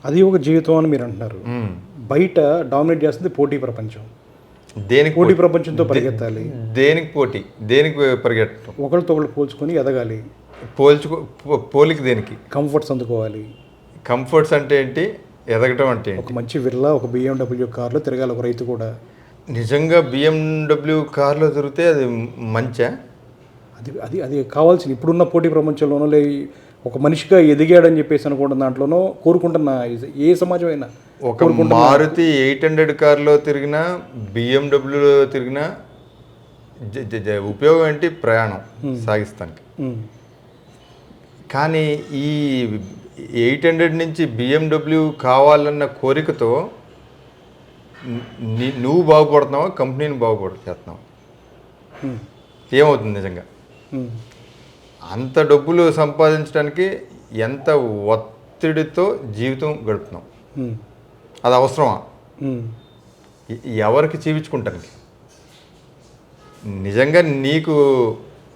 అది ఒక జీవితం అని మీరు అంటున్నారు. బయట డామినేట్ చేస్తుంది పోటీ ప్రపంచం. దేనికి పోటీ ప్రపంచంతో పరిగెత్తాలి. దేనికి పోటీ, దేనికి పరిగెట్టడం, ఒకరితో ఒకళ్ళు పోల్చుకొని ఎదగాలి. పోలిక దేనికి? కంఫర్ట్స్ అందుకోవాలి. కంఫర్ట్స్ అంటే ఏంటి, ఎదగటం అంటే ఏంటి? ఒక మంచి విర్లా, ఒక BMW కార్లో తిరగాలి ఒక రైతు కూడా. నిజంగా BMW కార్లో తిరిగితే అది మంచా? అది అది అది కావాల్సింది ఇప్పుడున్న పోటీ ప్రపంచంలోనో ఒక మనిషిగా ఎదిగాడని చెప్పేసి అనుకుంటున్న దాంట్లోనో కోరుకుంటున్న ఏ సమాజం అయినా. ఒక మారుతి 800 కార్లో తిరిగినా, BMWలో తిరిగినా ఉపయోగం ఏంటి? ప్రయాణం సాగిస్తానికి. కానీ ఈ 800 నుంచి BMW కావాలన్న కోరికతో నువ్వు బాగుపడుతున్నావా, కంపెనీని చేస్తున్నావా? ఏమవుతుంది నిజంగా? అంత డబ్బులు సంపాదించడానికి ఎంత ఒత్తిడితో జీవితం గడుపుతున్నాం? అది అవసరమా? ఎవరికి చూపించుకుంటానికి? నిజంగా నీకు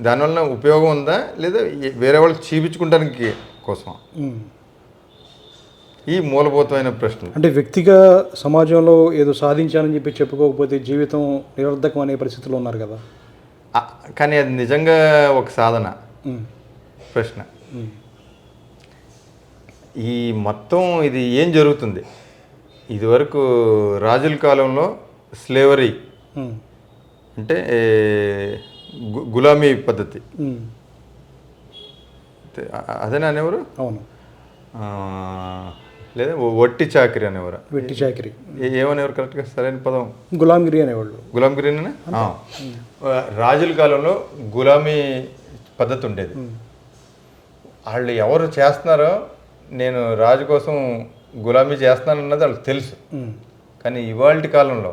దానివల్ల ఉపయోగం ఉందా, లేదా వేరే వాళ్ళకి చూపించుకుంటానికి కోసమా? ఈ మూలభూతమైన ప్రశ్న. అంటే వ్యక్తిగా సమాజంలో ఏదో సాధించానని చెప్పి చెప్పుకోకపోతే జీవితం నిరర్ధకం అనే పరిస్థితిలో ఉన్నారు కదా. కానీ అది నిజంగా ఒక సాధన ప్రశ్న. ఈ మొత్తం ఇది ఏం జరుగుతుంది? ఇదివరకు రాజుల కాలంలో స్లేవరీ అంటే గులామీ పద్ధతి, అదేనా అనేవారు? అవును. లేదా వట్టి చాకరీ అనేవారు? వెట్టి చాకరీ ఏమనేవారు కరెక్ట్గా? సరైన పదం గులాంగిరి అనేవాళ్ళు. గులాంగిరినే. రాజుల కాలంలో గులామీ పద్ధతి ఉండేది. వాళ్ళు ఎవరు చేస్తున్నారో, నేను రాజు కోసం గులామీ చేస్తున్నానన్నది వాళ్ళకి తెలుసు. కానీ ఇవాళ కాలంలో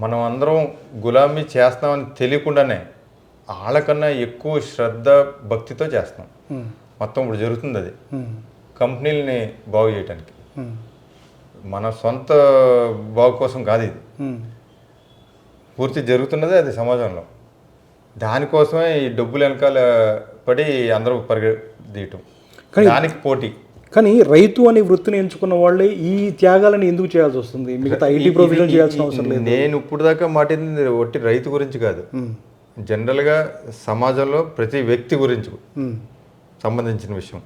మనం అందరం గులామీ చేస్తామని తెలియకుండానే వాళ్ళకన్నా ఎక్కువ శ్రద్ధ భక్తితో చేస్తున్నాం. మొత్తం ఇప్పుడు జరుగుతుంది అది కంపెనీలని బాగు చేయడానికి. మన సొంత బాగు కోసం కాదు ఇది, పూర్తి జరుగుతున్నదే అది సమాజంలో. దానికోసమే ఈ డబ్బులు వెనకాల పడి అందరూ పరిగెత్తడం, దానికి పోటీ. కానీ రైతు అనే వృత్తిని ఎంచుకున్న వాళ్ళే ఈ త్యాగాలను ఎందుకు చేయాల్సి వస్తుంది? మిగతా ఐటీ ప్రొఫెషన్ చేయాల్సిన అవసరం లేదు. నేను ఇప్పుడు దాకా మాట్లాడింది ఒట్టి రైతు గురించి కాదు, జనరల్గా సమాజంలో ప్రతి వ్యక్తి గురించి సంబంధించిన విషయం.